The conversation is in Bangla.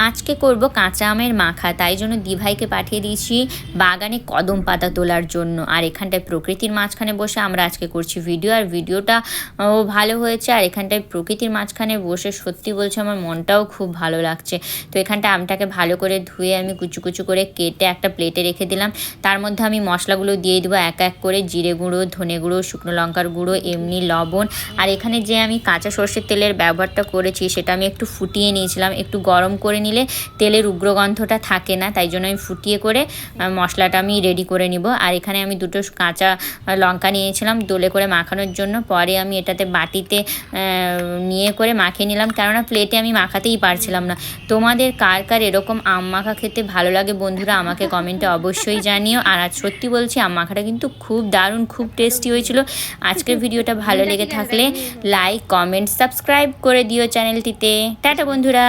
আজকে করব কাঁচা আমের মাখা, তাই জন্য দিভাইকে পাঠিয়ে দিয়েছি বাগানে কদম পাতা তোলার জন্য। আর এখানটায় প্রকৃতির মাঝখানে বসে আমরা আজকে করছি ভিডিও, আর ভিডিওটা ভালো হয়েছে। আর এখানটায় প্রকৃতির মাঝখানে বসে সত্যি বলছে আমার মনটাও খুব ভালো লাগছে। তো এখানটা আমটাকে ভালো করে ধুয়ে আমি কুচু কুচু করে কেটে একটা প্লেটে রেখে দিলাম। তার মধ্যে আমি মশলাগুলো দিয়ে দেবো এক এক করে, জিরে গুঁড়ো, ধনে গুঁড়ো, শুকনো লঙ্কার গুঁড়ো, এমনি লবণ। আর এখানে যে আমি কাঁচা সর্ষের তেলের ব্যবহারটা করেছি সেটা আমি একটু ফুটিয়ে নিয়েছিলাম। একটু গরম করে নিলে তেলের উগ্রগন্ধটা থাকে না, তাই জন্য আমি ফুটিয়ে করে মশলাটা আমি রেডি করে নিব। আর এখানে আমি দুটো কাঁচা লঙ্কা নিয়েছিলাম দোলে করে মাখানোর জন্য। পরে আমি এটাতে বাটিতে নিয়ে করে মাখিয়ে নিলাম, কেননা প্লেটে আমি মাখাতেই পারছিলাম না। তোমাদের কার কার এরকম আম মাখা খেতে ভালো লাগে বন্ধুরা, আমাকে কমেন্টে অবশ্যই জানিও। আর আজ সত্যি বলছি আম মাখাটা কিন্তু খুব দারুণ, খুব টেস্টি হয়েছিল। আজকের ভিডিওটা ভালো লেগে থাকলে লাইক, কমেন্ট, সাবস্ক্রাইব করে দিও চ্যানেলটিতে। টাটা বন্ধুরা।